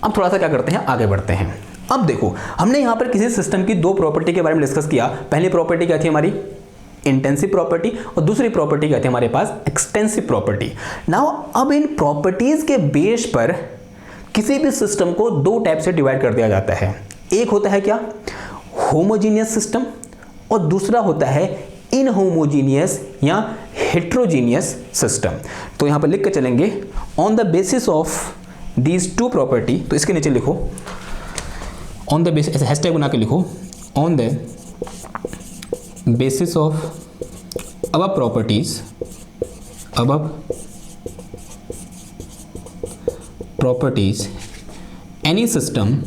अब थोड़ा सा क्या करते हैं, आगे बढ़ते हैं। अब देखो, हमने यहाँ पर किसी सिस्टम की दो प्रॉपर्टी के बारे में डिस्कस किया। पहली प्रॉपर्टी क्या थी हमारी, इंटेंसिव प्रॉपर्टी, और दूसरी प्रॉपर्टी क्या थी हमारे पास, एक्सटेंसिव प्रॉपर्टी। नाउ अब इन प्रॉपर्टीज के बेस पर किसी भी सिस्टम को दो टाइप से डिवाइड कर दिया जाता है। एक होता है क्या, होमोजीनियस सिस्टम, और दूसरा होता है इनहोमोजीनियस या हेट्रोजीनियस सिस्टम। तो यहां पर लिख के चलेंगे, on the basis of these two property, तो इसके नीचे लिखो ऑन द बेसिस, ऐसे हैशटैग बना के लिखो, on the basis of above properties, above properties, any system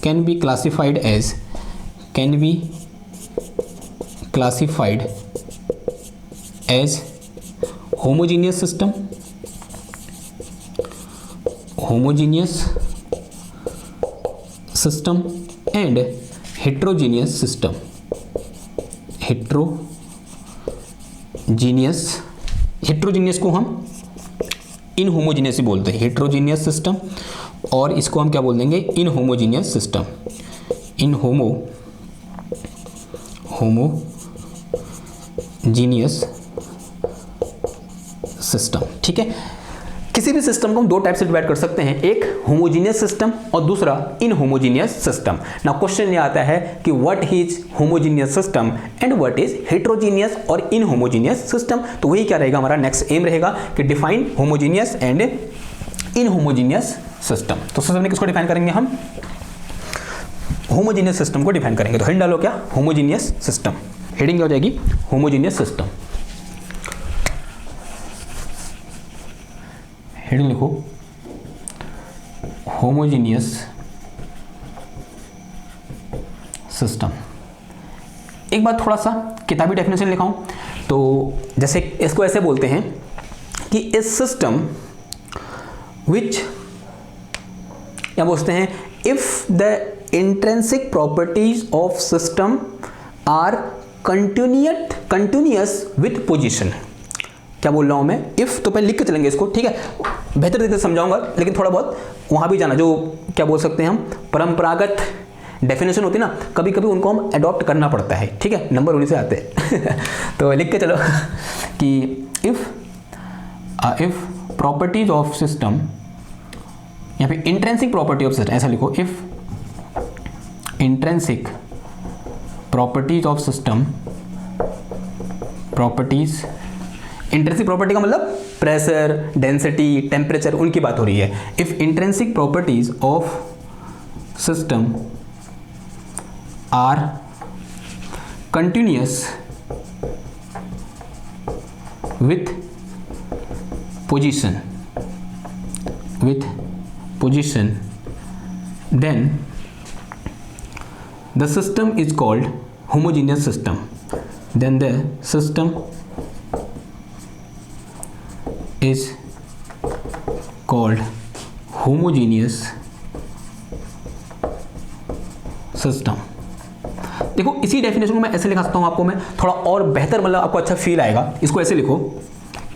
can be classified as homogeneous system, and heterogeneous system. Heterogeneous को हम इनहोमोजीनियस ही बोलते हैं, हेट्रोजीनियस सिस्टम, और इसको हम क्या बोल देंगे, इनहोमोजीनियस सिस्टम, होमोजीनियस सिस्टम। ठीक है, किसी भी सिस्टम को हम दो टाइप से डिवाइड कर सकते हैं, एक होमोजीनियस सिस्टम और दूसरा इनहोमोजीनियस सिस्टम। नाउ क्वेश्चन ये आता है कि what is homogeneous system and what is heterogeneous और इनहोमोजीनियस सिस्टम। तो वही क्या रहेगा, हमारा नेक्स्ट एम रहेगा कि डिफाइन होमोजीनियस एंड इनहोमोजीनियस सिस्टम। तो सबसे पहले किसको डिफाइन करेंगे, हम होमोजीनियस सिस्टम को डिफाइन करेंगे। तो हेडिंग डालो क्या, होमोजीनियस सिस्टम। हेडिंग क्या हो जाएगी, होमोजीनियस सिस्टम। हेडिंग लिखो होमोजीनियस सिस्टम। एक बार थोड़ा सा किताबी डेफिनेशन लिखाऊं, तो जैसे इसको ऐसे बोलते हैं कि ए सिस्टम विच, या बोलते हैं if the intrinsic properties of system are continuous with position. क्या बोल रहा हूं मैं, इफ, तो पहले लिख के चलेंगे इसको, ठीक है, बेहतर तरीके से समझाऊंगा, लेकिन थोड़ा बहुत वहां भी जाना, जो क्या बोल सकते हैं हम, परंपरागत डेफिनेशन होती है ना, कभी कभी उनको हम अडॉप्ट करना पड़ता है। ठीक है, नंबर उन्हीं से आते हैं तो लिख के चलो कि इफ प्रॉपर्टीज ऑफ सिस्टम, या फिर इंट्रिंसिक प्रॉपर्टी ऑफ सिस्टम, ऐसा लिखो, if intrinsic properties of system, properties, intrinsic property का मतलब प्रेशर, डेंसिटी, टेम्परेचर, उनकी बात हो रही है। If intrinsic properties of system are continuous with position, then the system is called homogeneous system. Then the system is called homogeneous system। देखो, इसी definition को मैं ऐसे लिखा सकता हूं आपको, मैं थोड़ा और बेहतर, मतलब आपको अच्छा फील आएगा। इसको ऐसे लिखो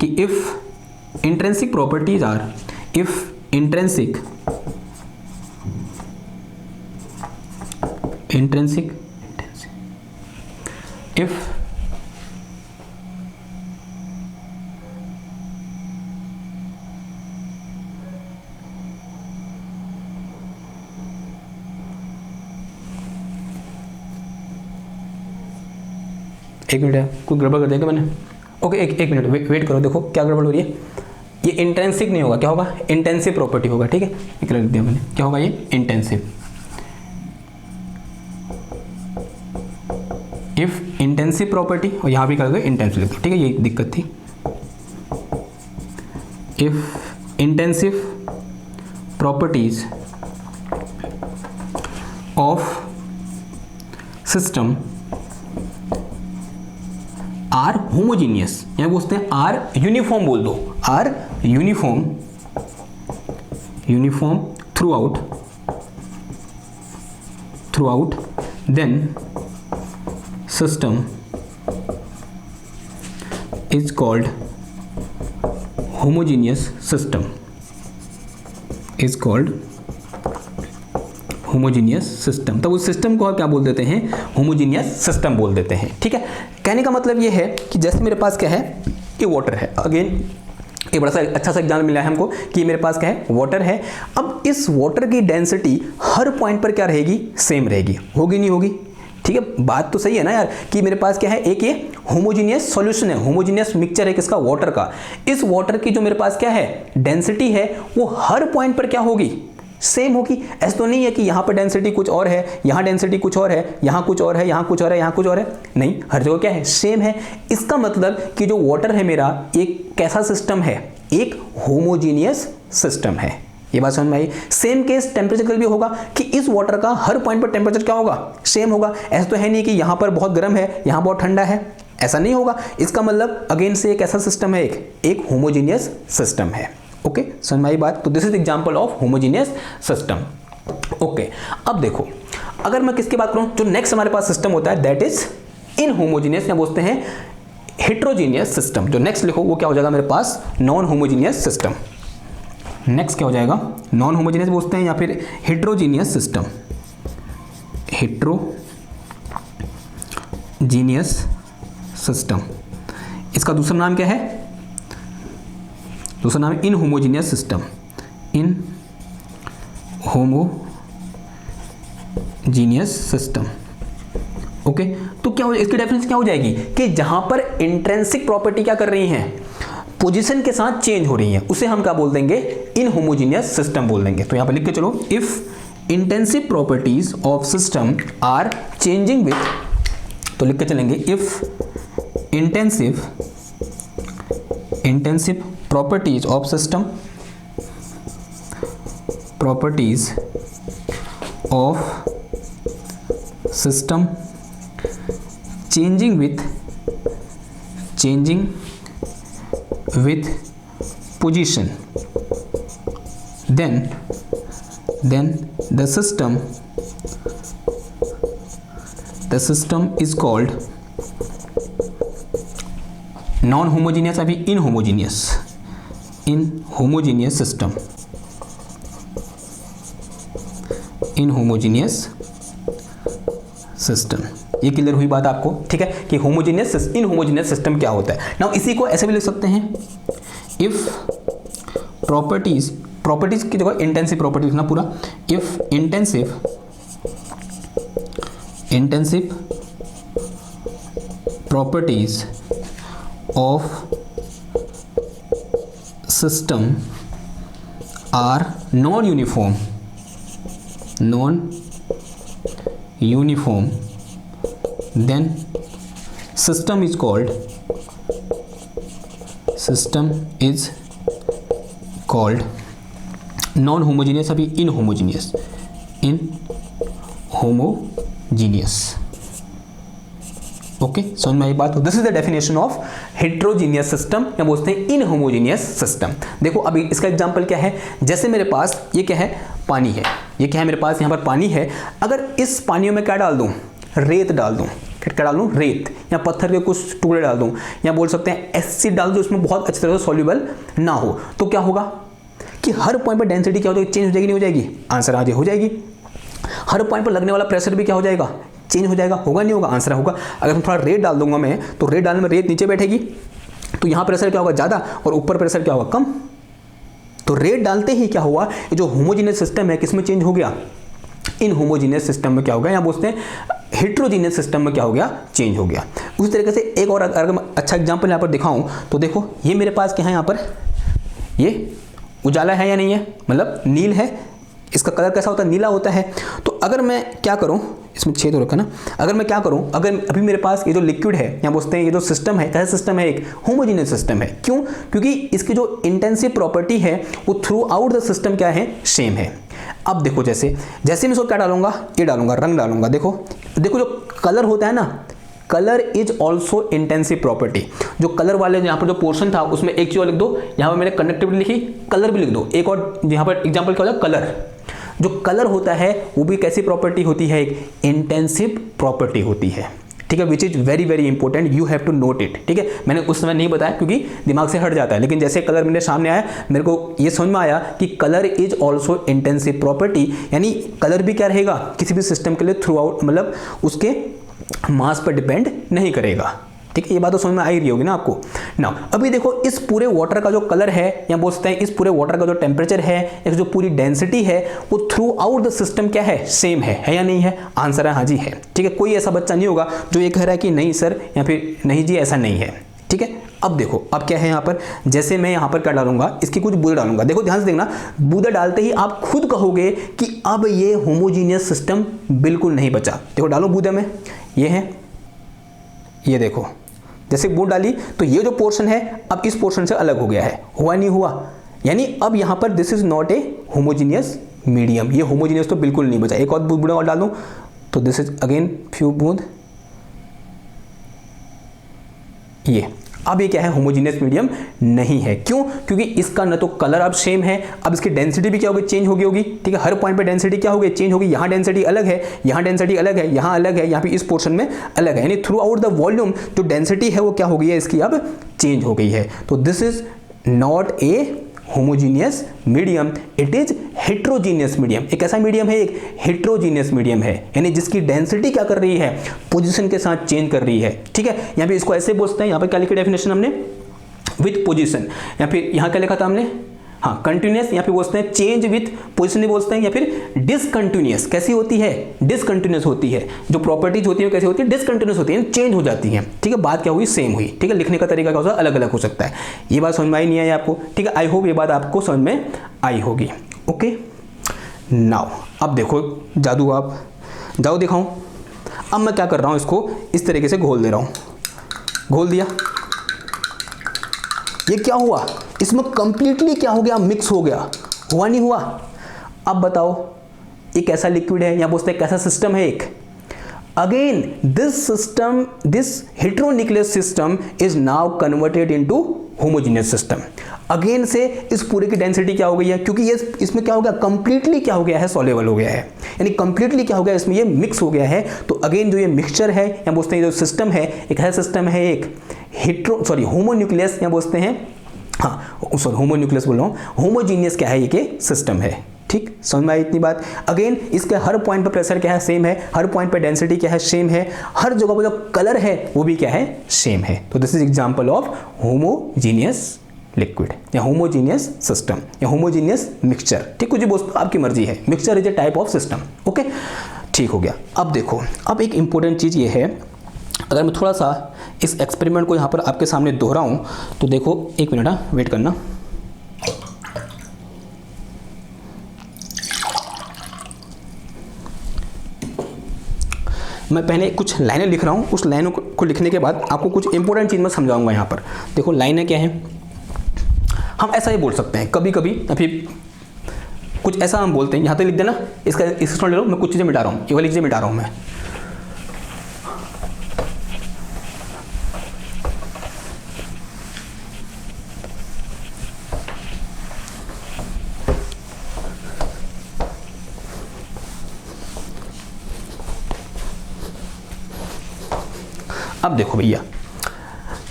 कि if intrinsic properties are, if intrinsic if एक मिनट है, कुछ गड़बड़ कर देगा मैंने, ओके, एक मिनट वेट करो, देखो क्या गड़बड़ हो रही है। ये इंटेंसिव नहीं होगा, क्या होगा, इंटेंसिव प्रॉपर्टी होगा। ठीक है, एक लिख दिया मैंने, क्या होगा ये, इंटेंसिव। इफ इंटेंसिव प्रॉपर्टी, और यहां भी कर दो इंटेंसिव, ठीक है, ये दिक्कत थी। If intensive properties of system are homogeneous, या बोलते हैं आर यूनिफॉर्म, बोल दो are uniform throughout, then system is called homogeneous system is called homogeneous system. तो उस सिस्टम को क्या बोल देते हैं, होमोजीनियस सिस्टम बोल देते हैं। ठीक है, कहने का मतलब ये है कि जैसे मेरे पास क्या है, ये वाटर है, अगेन ये बड़ा सा अच्छा सा एग्जाम्पल मिला है हमको कि मेरे पास क्या है, वाटर है। अब इस वाटर की डेंसिटी हर पॉइंट पर क्या रहेगी, सेम रहेगी, होगी नहीं होगी। ठीक है, बात तो सही है ना यार, कि मेरे पास क्या है, एक ये होमोजीनियस सॉल्यूशन है, होमोजीनियस मिक्सचर है किसका, वाटर का। इस वाटर की जो मेरे पास क्या है, डेंसिटी है, वो हर पॉइंट पर क्या होगी, सेम होगी। ऐसा तो नहीं है कि यहाँ पर डेंसिटी कुछ और है, यहाँ डेंसिटी कुछ और है, यहाँ कुछ और है, यहाँ कुछ और है, यहाँ कुछ और है, नहीं, हर जगह क्या है, सेम है। इसका मतलब कि जो वाटर है मेरा, एक कैसा सिस्टम है, एक होमोजीनियस सिस्टम है। ये बात समझ में आई। सेम केस टेम्परेचर भी होगा कि इस वाटर का हर पॉइंट पर टेम्परेचर क्या होगा, सेम होगा। ऐसा तो है नहीं कि यहाँ पर बहुत गर्म है, यहाँ बहुत ठंडा है, ऐसा नहीं होगा। इसका मतलब अगेन से एक ऐसा सिस्टम है, एक होमोजीनियस सिस्टम है। ओके, समझ में आई बात। तो this is example of homogeneous system. Okay, अब देखो, अगर मैं किसकी बात करूं, जो नेक्स्ट हमारे पास सिस्टम होता है दैट इज इन होमोजीनियस, या बोलते हैं हेट्रोजीनियस सिस्टम। जो नेक्स्ट लिखो वो क्या हो जाएगा मेरे पास, नॉन होमोजीनियस सिस्टम। नेक्स्ट क्या हो जाएगा, नॉन होमोजीनियस बोलते हैं या फिर हेट्रोजीनियस सिस्टम, हेट्रोजीनियस सिस्टम। इसका दूसरा नाम क्या है, दूसरा नाम है इन होमोजीनियस सिस्टम, इन होमोजीनियस सिस्टम। ओके, तो क्या हो, इसकी डेफिनेशन क्या हो जाएगी कि जहां पर इंट्रिंसिक प्रॉपर्टी क्या कर रही हैं, पोजीशन के साथ चेंज हो रही हैं, उसे हम क्या बोल देंगे, इन होमोजीनियस सिस्टम बोल देंगे। तो यहां पर लिख के चलो, if intensive properties of system are changing with, तो लिख के चलेंगे, if intensive properties of system, properties of system changing with position, then the system is called non homogeneous, अभी इन होमोजीनियस सिस्टम, इन होमोजीनियस सिस्टम। ये क्लियर हुई बात आपको, ठीक है, कि होमोजीनियस इन होमोजीनियस सिस्टम क्या होता है। नाउ इसी को ऐसे भी लिख सकते हैं, इफ प्रॉपर्टीज की जगह इंटेंसिव प्रॉपर्टी लिखना पूरा, if intensive properties of system are non-uniform, then system is called non-homogeneous, अभी inhomogeneous, ओके, समझ में आई बात। This is the definition of heterogeneous system, या बोलते हैं इन होमोजीनियस सिस्टम। देखो अभी इसका एग्जांपल क्या है, जैसे मेरे पास ये क्या है, पानी है, ये क्या है मेरे पास, यहाँ पर पानी है। अगर इस पानियों में क्या डाल दूँ, रेत डाल दूँ, क्या डाल दूँ, रेत, या पत्थर के कुछ टुकड़े डाल दूँ, या बोल सकते हैं एसिड डाल दूँ, उसमें बहुत अच्छी तरह से सॉल्युबल ना हो, तो क्या होगा कि हर पॉइंट पर डेंसिटी क्या हो जाएगी, चेंज हो जाएगी, नहीं हो जाएगी, आंसर आज हो जाएगी। हर पॉइंट पर लगने वाला प्रेशर भी क्या हो जाएगा, चेंज हो जाएगा, होगा नहीं होगा, आंसर होगा। अगर मैं थोड़ा रेत डाल दूंगा मैं, तो रेत डालने में रेत नीचे बैठेगी, तो यहाँ प्रेशर क्या होगा, ज़्यादा, और ऊपर प्रेशर क्या होगा, कम। तो रेत डालते ही क्या हुआ, ये जो होमोजीनियस सिस्टम है किसमें चेंज हो गया, इन होमोजीनियस सिस्टम में क्या हो गया, यहाँ बोलते हैं हेट्रोजीनियस सिस्टम में क्या हो गया, चेंज हो गया। उसी तरीके से एक और अगर मैं अच्छा एग्जाम्पल यहाँ पर दिखाऊँ, तो देखो ये मेरे पास क्या है, यहाँ पर ये उजाला है या नहीं है, मतलब नील है, इसका कलर कैसा होता है, नीला होता है। तो अगर मैं क्या करूं, इसमें छेद हो रखा ना, अगर मैं क्या करूं, अगर अभी मेरे पास ये जो लिक्विड है, या बोलते हैं ये जो सिस्टम है, कैसा सिस्टम है, एक होमोजीनियस सिस्टम है। क्यों, क्योंकि इसकी जो इंटेंसिव प्रॉपर्टी है वो थ्रू आउट द सिस्टम क्या है, सेम है। अब देखो जैसे मैं इसको क्या डालूंगा, ये डालूंगा, रंग डालूंगा, देखो जो कलर होता है ना, colour is also intensive property. जो कलर वाले यहाँ पर जो पोर्शन था उसमें एक चीज और लिख दो, यहाँ पर मैंने कंडक्टिविटी लिखी, कलर भी लिख दो। एक और यहाँ पर एग्जाम्पल क्या होता है, कलर, जो कलर होता है वो भी कैसी प्रॉपर्टी होती है, एक इंटेंसिव प्रॉपर्टी होती है। ठीक है, which is very very important, you have to note it. ठीक है, मैंने उस समय नहीं बताया क्योंकि दिमाग से हट जाता है, लेकिन जैसे कलर मेरे सामने आया मेरे को ये समझ में आया कि colour is also intensive property, यानी कलर भी क्या रहेगा किसी भी सिस्टम के लिए थ्रू आउट, मतलब उसके मास पर डिपेंड नहीं करेगा। ठीक है, ये बात तो समझ में आ ही रही होगी ना आपको। नाउ अभी देखो इस पूरे वाटर का जो कलर है, या बोल सकते हैं इस पूरे वाटर का जो टेम्परेचर है, या जो पूरी डेंसिटी है, वो थ्रू आउट द सिस्टम क्या है, सेम है या नहीं है? आंसर है हाँ जी है। ठीक है, कोई ऐसा बच्चा नहीं होगा जो ये कह रहा है कि नहीं सर या फिर नहीं जी ऐसा नहीं है। ठीक है, अब देखो अब क्या है यहाँ पर, जैसे मैं यहाँ पर क्या डालूंगा, इसकी कुछ बूंदे डालूंगा। देखो ध्यान से देखना, बूंदे डालते ही आप खुद कहोगे कि अब ये होमोजीनियस सिस्टम बिल्कुल नहीं बचा। देखो डालो बूंदे में, ये है, ये देखो जैसे बूंद डाली तो ये जो पोर्शन है अब इस पोर्शन से अलग हो गया है, हुआ नहीं हुआ? यानी अब यहां पर this is not a homogeneous medium, ये होमोजीनियस तो बिल्कुल नहीं बचा। एक और बूंद और डाल दूं तो दिस इज अगेन फ्यू बूंद, ये अब ये क्या है, होमोजीनियस मीडियम नहीं है। क्यों? क्योंकि इसका न तो कलर अब सेम है, अब इसकी डेंसिटी भी क्या होगी, चेंज होगी होगी। ठीक है, हर पॉइंट पे डेंसिटी क्या होगी, चेंज होगी। यहाँ डेंसिटी अलग है, यहाँ डेंसिटी अलग है, यहाँ अलग है, यहाँ पे इस पोर्शन में अलग है, यानी थ्रू आउट द वॉल्यूम जो डेंसिटी है वो क्या हो गई है, इसकी अब चेंज हो गई है। तो this is not a homogeneous medium, it is heterogeneous medium. एक ऐसा मीडियम है, एक हेट्रोजीनियस मीडियम है, यानी जिसकी डेंसिटी क्या कर रही है, पोजीशन के साथ चेंज कर रही है। ठीक है, यहाँ पे इसको ऐसे बोलते हैं, यहाँ पर क्या लिखी डेफिनेशन हमने, विथ पोजीशन, या फिर यहाँ क्या लिखा था हमने, हाँ कंटिन्यूस, यहाँ पे बोलते हैं चेंज विथ पोजीशन भी बोलते हैं, या फिर डिसकंटिन्यूस। कैसी होती है, डिसकंटिन्यूस होती है। जो प्रॉपर्टीज होती है कैसी होती है, डिसकंटिन्यूस होती है, चेंज हो जाती है। ठीक है, बात क्या हुई, सेम हुई। ठीक है, लिखने का तरीका क्या होता है, अलग अलग हो सकता है। ये बात समझ में आई नहीं आई आपको? ठीक है, आई होप ये बात आपको समझ में आई होगी। ओके, नाउ अब देखो जादू, आप जाओ दिखाऊं। अब मैं क्या कर रहा हूं, इसको इस तरीके से घोल दे रहा हूं, घोल दिया, ये क्या हुआ, इसमें कंप्लीटली क्या हो गया, मिक्स हो गया, हुआ नहीं हुआ? अब बताओ एक ऐसा लिक्विड है, या बोलते हैं कैसा सिस्टम है एक, again this system, this heteronucleus system is now converted into homogeneous system. Again से इस पूरे की डेंसिटी क्या हो गई है, क्योंकि ये इसमें क्या हो गया, कंप्लीटली क्या हो गया है, सॉल्युबल हो गया है, यानी कंप्लीटली क्या हो गया, इसमें ये मिक्स हो गया है। तो अगेन जो ये मिक्सचर है, या बोलते हैं जो सिस्टम है, एक है सिस्टम है एक होमोन्यूक्लियस, या बोलते हैं हाँ सॉरी होमोन्यूक्लियस बोल रहा हूँ, होमोजीनियस क्या है, ये सिस्टम है। ठीक, समझ में आई इतनी बात? अगेन इसके हर पॉइंट पर प्रेशर क्या है, सेम है, हर पॉइंट पर डेंसिटी क्या है, सेम है, हर जगह पर जो कलर है वो भी क्या है, सेम है। तो this is example of homogeneous liquid, या होमोजीनियस सिस्टम, या होमोजीनियस मिक्सचर। ठीक, कुछ दोस्तों आपकी मर्जी है, mixture is a type of system. Okay, ठीक हो गया। अब देखो, अब एक इंपॉर्टेंट चीज़ ये है, अगर मैं थोड़ा सा इस एक्सपेरिमेंट को यहाँ पर आपके सामने दोहराऊं तो देखो, एक मिनट वेट करना। मैं पहले कुछ लाइनें लिख रहा हूँ, उस लाइनों को लिखने के बाद आपको कुछ इंपॉर्टेंट चीज़ मैं समझाऊंगा। यहाँ पर देखो लाइनें क्या हैं, हम ऐसा ही बोल सकते हैं कभी कभी, या फिर कुछ ऐसा हम बोलते हैं, यहाँ तक लिख देना, इसका ले लो, मैं कुछ चीज़ें मिटा रहा हूँ, ये वाली चीज़ें मिटा रहा हूँ मैं। अब देखो भैया,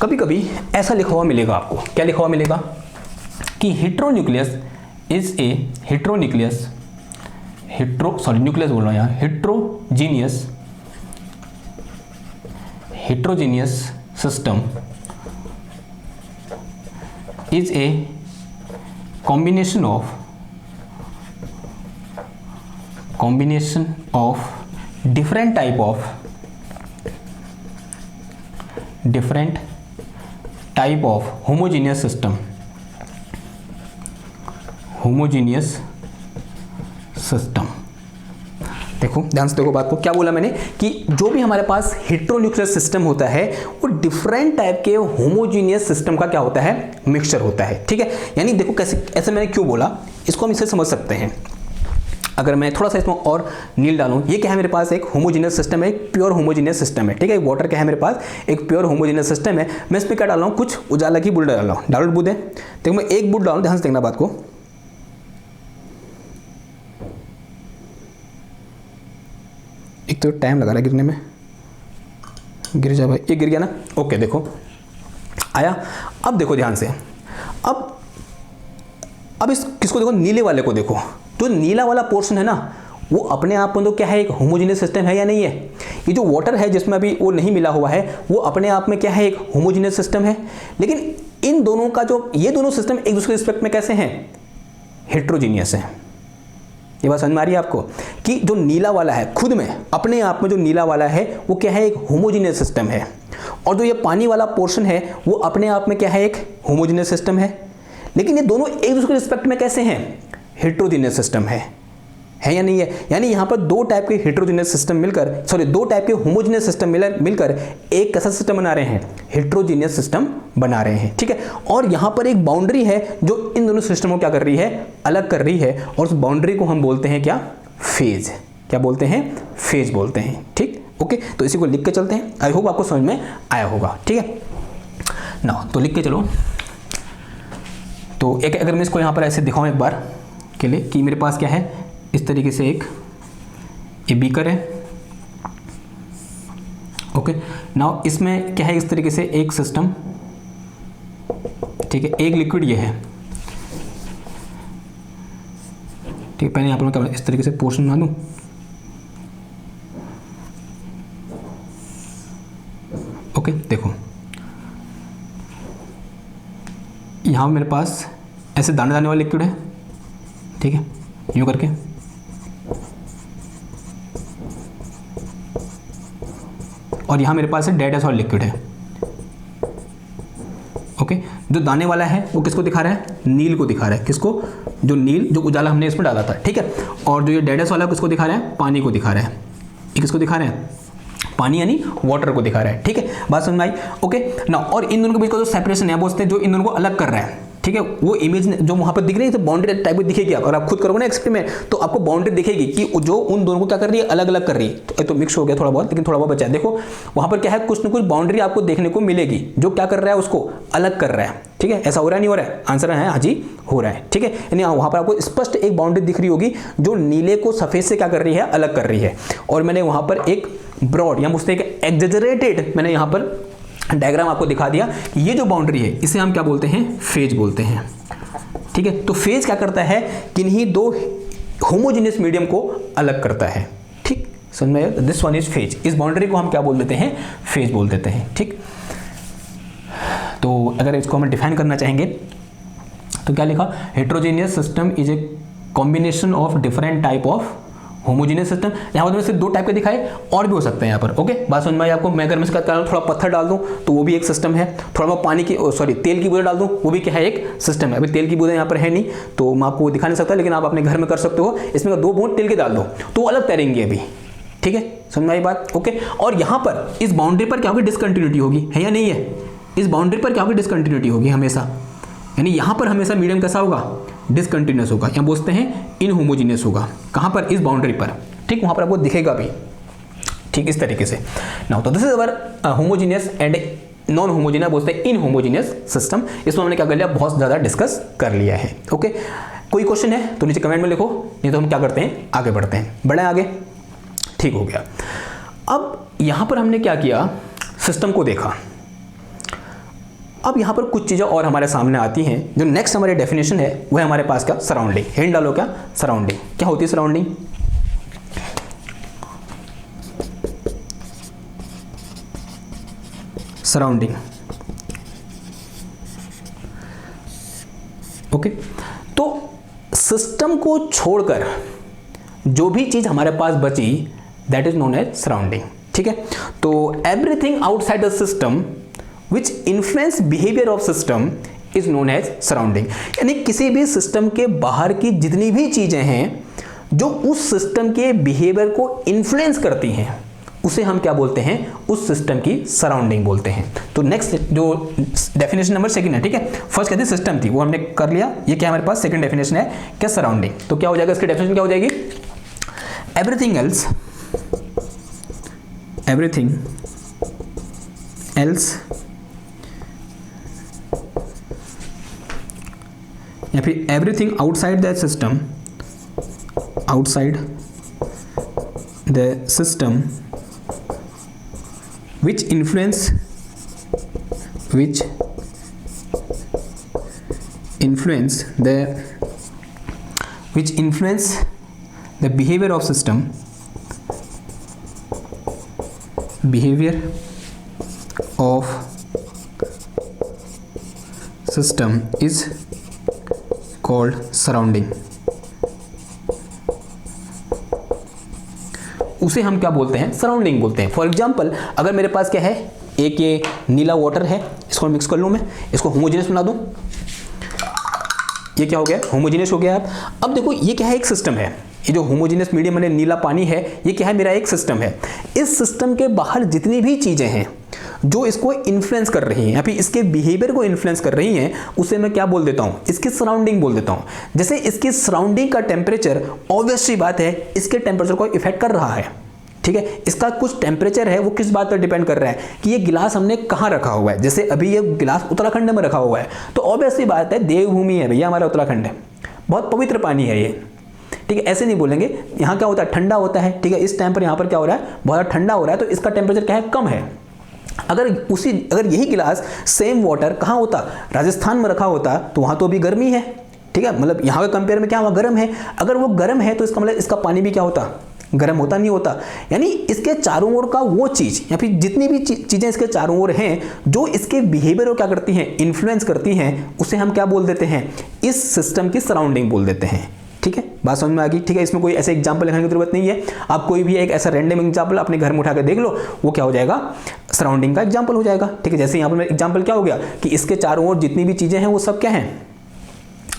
कभी कभी ऐसा लिखा हुआ मिलेगा आपको, क्या लिखा हुआ मिलेगा कि हेट्रोन्यूक्लियस इज ए हेट्रोन्यूक्लियस, न्यूक्लियस बोल रहा हूँ यहाँ, heterogeneous system is a combination of different type of homogeneous system, देखो ध्यान से देखो बात को, क्या बोला मैंने कि जो भी हमारे पास हेट्रोन्यूक्लियस सिस्टम होता है वो डिफरेंट टाइप के होमोजीनियस सिस्टम का क्या होता है, मिक्सचर होता है। ठीक है, यानी देखो कैसे, ऐसे मैंने क्यों बोला, इसको हम इसे समझ सकते हैं। अगर मैं थोड़ा सा इसमें और नील डालूं, ये क्या है मेरे पास, एक होमोजीनियस सिस्टम है, एक प्योर होमोजीनियस सिस्टम है। ठीक है, वाटर क्या है मेरे पास, एक प्योर होमोजीनियस सिस्टम है। मैं इसमें क्या डाल रहा हूँ, कुछ उजाला की बूंद डाल रहा हूँ, डालो बूंदे। देखो मैं एक बूंद डालूँ, ध्यान से देखना बात को, एक तो टाइम लगा रहा है गिरने में, गिर जा भाई, ये गिर गया ना, ओके देखो आया। अब देखो ध्यान से, अब इस किसको देखो, नीले वाले को देखो। जो नीला वाला पोर्शन है ना वो अपने आप में तो क्या है, एक होमोजेनियस सिस्टम है या नहीं है। ये जो वाटर है जिसमें अभी वो नहीं मिला हुआ है वो अपने आप में क्या है, एक होमोजेनियस सिस्टम है। लेकिन इन दोनों का जो ये दोनों सिस्टम एक दूसरे रिस्पेक्ट में कैसे हैं, हेट्रोजीनियस है। ये बात समझ में आ रही है आपको कि जो नीला वाला है खुद में अपने आप में जो नीला वाला है वो क्या है, एक होमोजेनियस सिस्टम है। और जो ये पानी वाला पोर्शन है वो अपने आप में क्या है, एक होमोजेनियस सिस्टम है। लेकिन ये दोनों एक दूसरे रिस्पेक्ट में कैसे हैं, हेट्रोजीनियस सिस्टम है या नहीं है। यानी यहाँ पर दो टाइप के हेट्रोजीनियस सिस्टम मिलकर, सॉरी दो टाइप के होमोजीनियस सिस्टम मिलकर एक कैसा सिस्टम बना रहे हैं, हेट्रोजीनियस सिस्टम बना रहे हैं, ठीक है। और यहाँ पर एक बाउंड्री है जो इन दोनों सिस्टमों को क्या कर रही है, अलग कर रही है। और उस बाउंड्री को हम बोलते हैं क्या, फेज। क्या बोलते हैं, फेज बोलते हैं, ठीक, ओके। तो इसी को लिख के चलते हैं, आई होप आपको समझ में आया होगा, ठीक है ना। तो लिख के चलो। तो एक अगर मैं इसको यहाँ पर ऐसे दिखाऊँ एक बार के लिए कि मेरे पास क्या है, इस तरीके से एक ये बीकर है, ओके। नाउ इसमें क्या है, इस तरीके से एक सिस्टम, ठीक है, एक लिक्विड ये है, ठीक है। पहले यहाँ पर मैं क्या इस तरीके से पोर्शन बना दूँ, ओके। देखो यहाँ मेरे पास ऐसे दाने दाने वाला लिक्विड है, ठीक है, यूँ करके। और यहाँ मेरे पास है डेड सॉलिड लिक्विड है, ओके। जो दाने वाला है वो किसको दिखा रहा है, नील को दिखा रहा है। किसको, जो नील जो उजाला हमने इसमें डाला था, ठीक है। और जो ये डेडस वाला किसको दिखा रहा है, पानी को दिखा रहा है। ये किसको दिखा रहे हैं, पानी यानी वाटर को दिखा रहा है, ठीक है। बात समझ में आई, ओके ना। और इन दोनों के बीच का जो सेपरेशन है बोलते हैं, जो इन दोनों को अलग कर रहा है, ठीक है। वो इमेज जो वहाँ पर दिख रही है तो बाउंड्री टाइप की दिखेगी। अगर आप खुद करोगे ना एक्सपेरिमेंट तो आपको बाउंड्री दिखेगी कि जो उन दोनों को क्या कर रही है, अलग अलग कर रही है। तो मिक्स हो गया थोड़ा बहुत, लेकिन थोड़ा बहुत बचा है। देखो वहाँ पर क्या है, कुछ ना कुछ बाउंड्री आपको देखने को मिलेगी जो क्या कर रहा है, उसको अलग कर रहा है, ठीक है। ऐसा हो रहा है, नहीं हो रहा है, आंसर है हाँ जी हो रहा है, ठीक है। यानी वहाँ पर आपको स्पष्ट एक बाउंड्री दिख रही होगी जो नीले को सफ़ेद से क्या कर रही है, अलग कर रही है। और मैंने वहाँ पर एक ब्रॉड या मुझसे एक एग्जेजरेटेड मैंने यहाँ पर डायग्राम आपको दिखा दिया कि ये जो बाउंड्री है इसे हम क्या बोलते हैं, फेज बोलते हैं, ठीक है। तो फेज क्या करता है, किन्हीं दो होमोजेनियस मीडियम को अलग करता है, ठीक, समझ में। दिस वन इज फेज, इस बाउंड्री को हम क्या बोल देते हैं, फेज बोल देते हैं, ठीक। तो अगर इसको हम डिफाइन करना चाहेंगे तो क्या लिखा, heterogeneous system is a combination of different type of homogeneous system. यहाँ पर मैंने सिर्फ दो टाइप के दिखाए, और भी हो सकते हैं यहाँ पर, ओके। बात समझ में आई आपको। मैं अगर मैं इसका थोड़ा पत्थर डाल दूँ तो वो भी एक सिस्टम है, थोड़ा मैं पानी की सॉरी तेल की बूंदें डाल दूँ वो भी क्या है, एक सिस्टम है। अभी तेल की बूंदें यहाँ पर है नहीं तो मैं आपको दिखा नहीं सकता, लेकिन आप अपने घर में कर सकते हो। इसमें दो बूंद तेल के डाल दो तो अलग तैरेंगे अभी, ठीक है, समझ में आई बात, ओके। और यहाँ पर इस बाउंड्री पर क्या होगी, डिसकंटिन्यूटी होगी, है या नहीं है। इस बाउंड्री पर क्या होगी, डिसकंटिन्यूटी होगी हमेशा। यानी यहाँ पर हमेशा मीडियम कैसा होगा, डिसकंटिन्यूअस होगा, या बोलते हैं इनहोमोजेनियस होगा। कहाँ पर, इस बाउंड्री पर, ठीक, वहाँ पर आपको दिखेगा भी, ठीक, इस तरीके से। नाउ तो this is our homogeneous and non homogeneous, बोलते हैं इनहोमोजेनियस सिस्टम। इसमें हमने क्या कर लिया, बहुत ज़्यादा डिस्कस कर लिया है, ओके। कोई क्वेश्चन है तो नीचे कमेंट में लिखो, नहीं तो हम क्या करते हैं, आगे बढ़ते हैं, बढ़े आगे, ठीक हो गया। अब यहाँ पर हमने क्या किया, सिस्टम को देखा। अब यहाँ पर कुछ चीज़ें और हमारे सामने आती हैं। जो नेक्स्ट हमारी डेफिनेशन है वो है हमारे पास क्या, सराउंडिंग। हिंट डालो क्या, सराउंडिंग क्या होती है, सराउंडिंग। Surrounding, okay. तो सिस्टम को छोड़कर जो भी चीज हमारे पास बची that is known as surrounding, ठीक है। तो everything outside the system which influence behaviour of system is known as surrounding. यानी किसी भी सिस्टम के बाहर की जितनी भी चीजें हैं जो उस सिस्टम के बिहेवियर को इन्फ्लुएंस करती हैं उसे हम क्या बोलते हैं, उस सिस्टम की सराउंडिंग बोलते हैं। तो नेक्स्ट जो डेफिनेशन नंबर सेकंड है, ठीक है। फर्स्ट कहते सिस्टम थी वो हमने कर लिया, ये क्या हमारे पास सेकंड डेफिनेशन है क्या, सराउंडिंग। तो क्या हो जाएगा, इसकी डेफिनेशन क्या हो जाएगी, एवरीथिंग एल्स या फिर everything outside the system, outside the system which influence the behavior of system is called surrounding. उसे हम क्या बोलते हैं? सराउंडिंग बोलते हैं. फॉर एग्जाम्पल अगर मेरे पास क्या है, एक ये नीला वाटर है, इसको मिक्स कर लूँ मैं, इसको होमोजेनियस बना दूँ, ये क्या हो गया? होमोजेनियस हो गया. अब देखो ये क्या है? एक सिस्टम है. ये जो होमोजेनियस मीडियम मैंने नीला पानी है, ये क्या है? मेरा एक सिस्टम है. इस सिस्टम के बाहर जितनी भी चीज़ें हैं जो इसको इन्फ्लुएंस कर रही हैं या फिर इसके बिहेवियर को इन्फ्लुएंस कर रही हैं, उसे मैं क्या बोल देता हूँ? इसकी सराउंडिंग बोल देता हूँ. जैसे इसकी सराउंडिंग का टेम्परेचर, ऑब्वियस सी बात है, इसके टेम्परेचर को इफेक्ट कर रहा है. ठीक है, इसका कुछ टेम्परेचर है, वो किस बात पर डिपेंड कर रहा है कि ये गिलास हमने कहाँ रखा हुआ है. जैसे अभी ये गिलास उत्तराखंड में रखा हुआ है, तो ऑब्वियस सी बात है, देवभूमि है भैया हमारा उत्तराखंड है, बहुत पवित्र पानी है ये. ठीक है, ऐसे नहीं बोलेंगे. यहाँ क्या होता है? ठंडा होता है. ठीक है, इस टाइम पर यहाँ पर क्या हो रहा है? बहुत ठंडा हो रहा है, तो इसका टेम्परेचर क्या है? कम है. अगर यही गिलास सेम वाटर कहाँ होता? राजस्थान में रखा होता, तो वहाँ तो अभी गर्मी है. ठीक है, मतलब यहाँ के कंपेयर में क्या हुआ? गर्म है. अगर वो गर्म है तो इसका मतलब इसका पानी भी क्या होता? गर्म होता नहीं होता. यानी इसके चारों ओर का वो चीज़ या फिर जितनी भी चीज़ें इसके चारों ओर हैं जो इसके बिहेवियर को क्या करती हैं? इन्फ्लुएंस करती हैं, उसे हम क्या बोल देते हैं? इस सिस्टम की सराउंडिंग बोल देते हैं. ठीक है, बात समझ में आ गई. ठीक है, इसमें कोई ऐसे एग्जाम्पल लिखने की जरूरत नहीं है. आप कोई भी एक ऐसा रैंडम एग्जाम्पल अपने घर में उठा के देख लो, वो क्या हो जाएगा? सराउंडिंग का एग्जाम्पल हो जाएगा. ठीक है, जैसे यहाँ पर एग्जाम्पल क्या हो गया कि इसके चारों ओर जितनी भी चीज़ें हैं वो सब क्या हैं?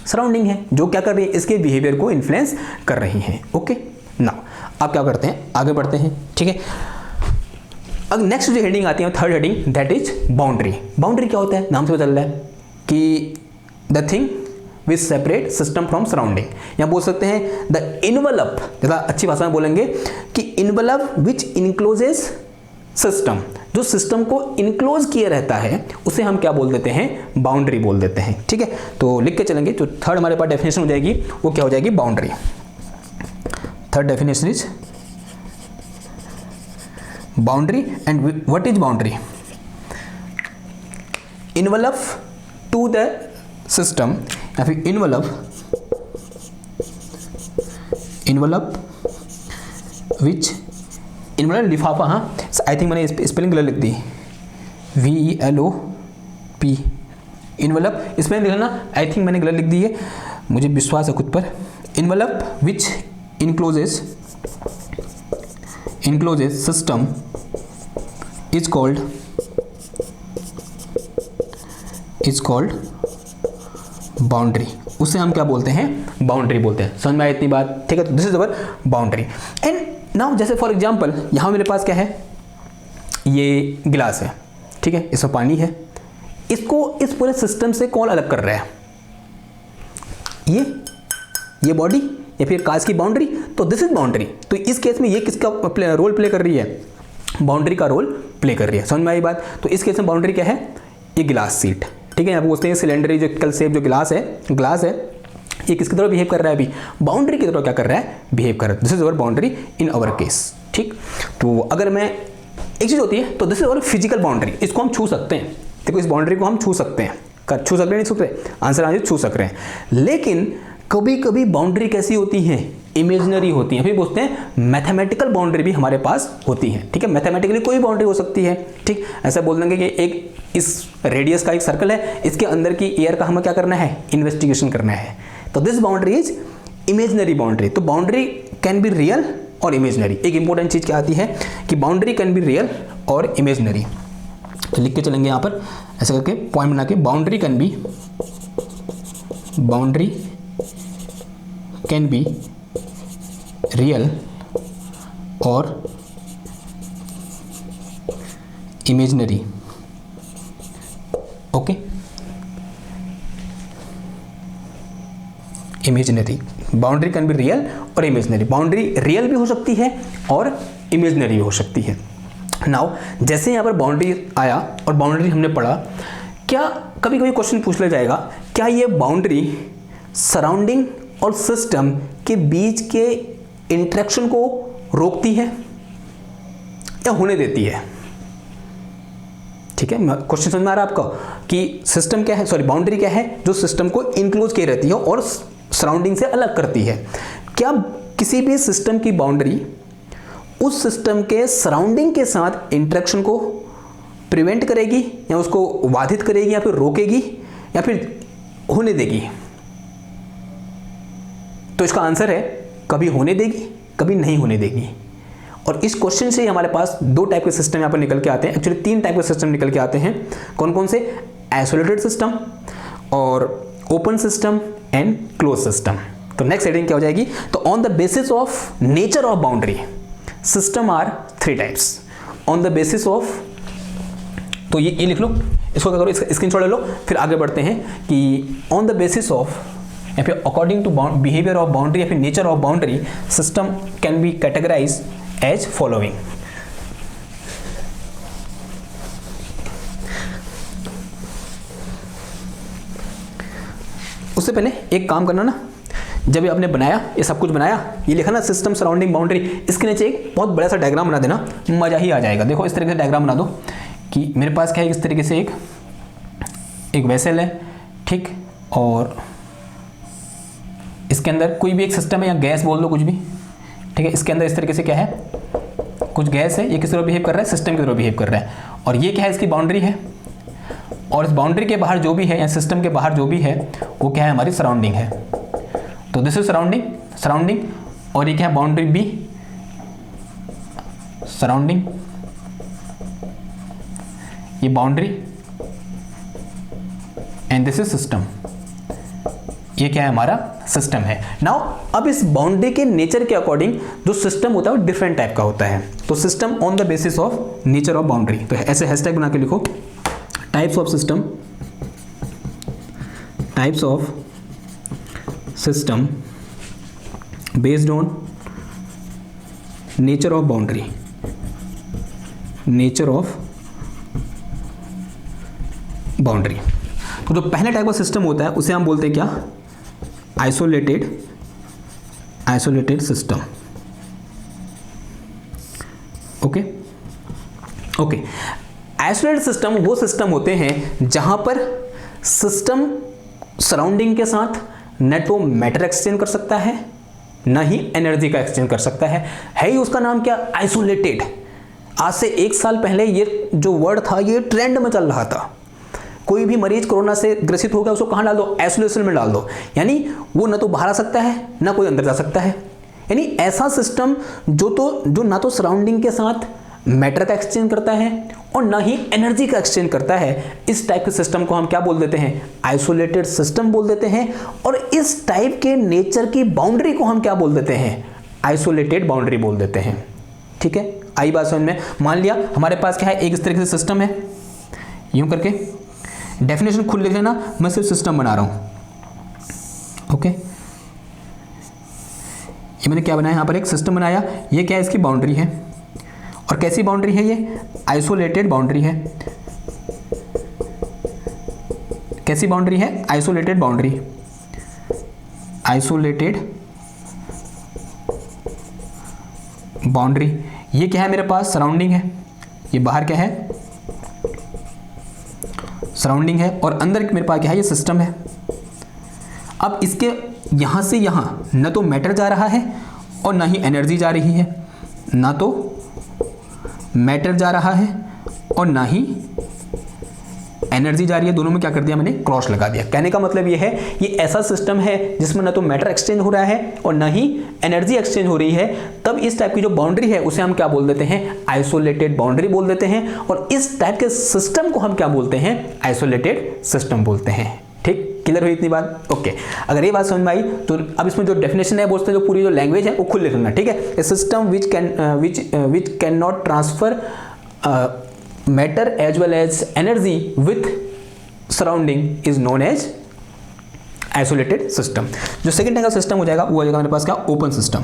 सराउंडिंग है, जो क्या कर रही है? इसके बिहेवियर को इन्फ्लुएंस कर रही हैं. ओके, नाउ आप क्या करते हैं? आगे बढ़ते हैं. ठीक है, अब नेक्स्ट जो हेडिंग आती है, third heading, that is boundary. Boundary क्या होता है? नाम से पता चल रहा है कि the thing which separate system from surrounding. या बोल सकते हैं द इनवलप, ज़्यादा अच्छी भाषा में बोलेंगे कि इनवलप विच इनक्लोजेस सिस्टम. जो सिस्टम को इनक्लोज किए रहता है उसे हम क्या बोल देते हैं? बाउंड्री बोल देते हैं. ठीक है, तो लिख के चलेंगे. जो थर्ड हमारे पास डेफिनेशन हो जाएगी वो क्या हो जाएगी? Boundary. Third definition is boundary. And what is boundary? Envelope to the system या फिर इनवलप विच इनवलप लिफाफा. हाँ, आई थिंक मैंने स्पेलिंग गलत लिख दी, VELOP. इनवलप इसमें लिखना, आई थिंक मैंने गलत लिख दी है, मुझे विश्वास है खुद पर. Envelope which encloses system is called boundary. उसे हम क्या बोलते हैं? बाउंड्री बोलते हैं. समझ में आई इतनी बात? ठीक है, तो this is our boundary. And now जैसे फॉर एग्जांपल यहाँ मेरे पास क्या है? ये गिलास है. ठीक है, इसमें पानी है. इसको इस पूरे सिस्टम से कौन अलग कर रहा है? ये बॉडी या फिर कांच की बाउंड्री. तो दिस इज बाउंड्री. तो इस केस में ये किसका रोल प्ले कर रही है? बाउंड्री का रोल प्ले कर रही है. समझ में आई बात? तो इस केस में बाउंड्री क्या है? ये गिलास सीट. ठीक है, यहाँ बोलते हैं सिलेंडरिकल शेप जो ग्लास है, ये किसकी तरह बिहेव कर रहा है? अभी बाउंड्री की तरह क्या कर रहा है? बिहेव कर रहा है. This is our boundary in our case. ठीक, तो अगर मैं एक चीज़ होती है, तो this is our physical boundary. इसको हम छू सकते हैं. देखो, इस बाउंड्री को हम छू सकते हैं. छू सकते नहीं? छू सकते? आंसर छू सक रहे हैं. लेकिन कभी कभी बाउंड्री कैसी होती है? इमेजिनरी होती है. फिर बोलते हैं मैथमेटिकल बाउंड्री भी हमारे पास होती है. ठीक है, मैथमेटिकली कोई बाउंड्री हो सकती है. ठीक, ऐसा बोल देंगे कि एक इस रेडियस का एक सर्कल है, इसके अंदर की एयर का हमें क्या करना है? इन्वेस्टिगेशन करना है. तो this boundary is imaginary boundary. तो बाउंड्री कैन बी रियल और इमेजिनरी. एक इंपॉर्टेंट चीज क्या आती है कि बाउंड्री कैन बी रियल और इमेजिनरी. तो लिख के चलेंगे यहाँ पर ऐसा करके पॉइंट बना के. बाउंड्री कैन बी रियल और imaginary. Okay, imaginary. Boundary can be real और इमेजिनरी. बाउंड्री रियल भी हो सकती है और इमेजिनरी भी हो सकती है. नाउ जैसे यहाँ पर बाउंड्री आया और बाउंड्री हमने पढ़ा, क्या कभी कभी क्वेश्चन पूछ लिया जाएगा, क्या ये बाउंड्री सराउंडिंग और सिस्टम के बीच के इंटरेक्शन को रोकती है या होने देती है? ठीक है, क्वेश्चन समझ में आ रहा है आपका कि सिस्टम क्या है, सॉरी बाउंड्री क्या है, जो सिस्टम को इनक्लोज किए रहती है और सराउंडिंग से अलग करती है। क्या किसी भी सिस्टम की बाउंड्री उस सिस्टम के सराउंडिंग के साथ इंटरेक्शन को प्रिवेंट करेगी या उसको बाधित करेगी या फिर रोकेगी या फिर होने देगी? तो इसका आंसर है कभी होने देगी, कभी नहीं होने देगी। और इस क्वेश्चन से हमारे पास दो टाइप के सिस्टम यहाँ पर निकल के आते हैं, एक्चुअली 3 टाइप के सिस्टम निकल के आते हैं। कौन कौन से? आइसोलेटेड सिस्टम और open system and close system. तो नेक्स्ट हेडिंग क्या हो जाएगी? तो on the basis of nature of boundary system are 3 types. On the basis of, तो ये लिख लो, इसको क्या करो, स्क्रीनशॉट ले लो, फिर आगे बढ़ते हैं कि ऑन द बेसिस ऑफ या फिर according to behaviour of boundary या फिर nature of boundary system can be categorise as following. उससे पहले एक काम करना ना, जब ये आपने बनाया, ये सब कुछ बनाया, ये लिखा ना सिस्टम सराउंडिंग बाउंड्री, इसके नीचे एक बहुत बड़ा सा डायग्राम बना देना, मजा ही आ जाएगा। देखो इस तरीके से डायग्राम बना दो कि मेरे पास क्या है, इस तरीके से एक वेसल है, ठीक, और इसके अंदर कोई भी एक सिस्टम है या गैस बोल दो कुछ भी, ठीक है। इसके अंदर इस तरीके से क्या है, कुछ गैस है, ये किस तरह बिहेव कर रहा है, सिस्टम की तरह बिहेव कर रहा है, और ये क्या है, इसकी बाउंड्री है, और इस बाउंड्री के बाहर जो भी है या सिस्टम के बाहर जो भी है वो क्या है, हमारी सराउंडिंग है। तो दिस इज सराउंडिंग, और ये क्या है, बाउंड्री बी, सराउंडिंग, ये boundary, and this is system, ये क्या है, हमारा सिस्टम है। नाउ अब इस बाउंड्री के नेचर के अकॉर्डिंग जो सिस्टम होता है वो डिफरेंट टाइप का होता है। तो system on the basis of nature of boundary, तो ऐसे हैशटैग बना के लिखो, types of system, types of system based on nature of boundary, nature of boundary. तो जो पहले टाइप का सिस्टम होता है उसे हम बोलते हैं क्या, isolated system. Okay, isolated system वो सिस्टम होते हैं जहां पर सिस्टम सराउंडिंग के साथ न तो मैटर एक्सचेंज कर सकता है न ही एनर्जी का एक्सचेंज कर सकता है ही उसका नाम क्या, आइसोलेटेड। आज से 1 साल पहले ये जो वर्ड था ये ट्रेंड में चल रहा था। कोई भी मरीज कोरोना से ग्रसित हो गया, उसको कहाँ डाल दो, आइसोलेशन में डाल दो, यानी वो न तो बाहर आ सकता है ना कोई अंदर जा सकता है। यानी ऐसा सिस्टम जो ना तो सराउंडिंग के साथ मैटर का एक्सचेंज करता है और ना ही एनर्जी का एक्सचेंज करता है, इस टाइप के सिस्टम को हम क्या बोल देते हैं, आइसोलेटेड सिस्टम बोल देते हैं। और इस टाइप के नेचर की बाउंड्री को हम क्या बोल देते हैं, आइसोलेटेड बाउंड्री बोल देते हैं। ठीक है, आई बात समझ में। मान लिया हमारे पास क्या है, एक इस तरीके से सिस्टम है, यूं करके डेफिनेशन खुद लिख लेना, मैं सिर्फ सिस्टम बना रहा हूं। ओके, ये मैंने क्या बनाया, यहां पर एक सिस्टम बनाया, ये क्या है, इसकी बाउंड्री है, और कैसी बाउंड्री है, ये आइसोलेटेड बाउंड्री है। कैसी बाउंड्री है, आइसोलेटेड बाउंड्री, आइसोलेटेड बाउंड्री। ये क्या है, मेरे पास सराउंडिंग है, ये बाहर क्या है, सराउंडिंग है, और अंदर मेरे पास क्या है, ये सिस्टम है। अब इसके यहां से यहां न तो मैटर जा रहा है और ना ही एनर्जी जा रही है, ना तो मैटर जा रहा है और ना ही एनर्जी जा रही है, दोनों में क्या कर दिया मैंने, क्रॉस लगा दिया। कहने का मतलब ये है, ये ऐसा सिस्टम है जिसमें ना तो मैटर एक्सचेंज हो रहा है और ना ही एनर्जी एक्सचेंज हो रही है। तब इस टाइप की जो बाउंड्री है उसे हम क्या बोल देते हैं, आइसोलेटेड बाउंड्री बोल देते हैं। और इस टाइप के सिस्टम को हम क्या बोलते हैं, आइसोलेटेड सिस्टम बोलते हैं। ठीक, क्लियर हुई इतनी बात? ओके, अगर ये बात समझ में आई तो अब इसमें जो डेफिनेशन है, बोलते हैं जो पूरी जो लैंग्वेज है वो खुद लिख लेना। ठीक है, a system which can not transfer matter as well as energy with surrounding is known as isolated system. जो सेकंड टाइप का सिस्टम हो जाएगा वो हो जाएगा मेरे पास क्या, ओपन सिस्टम।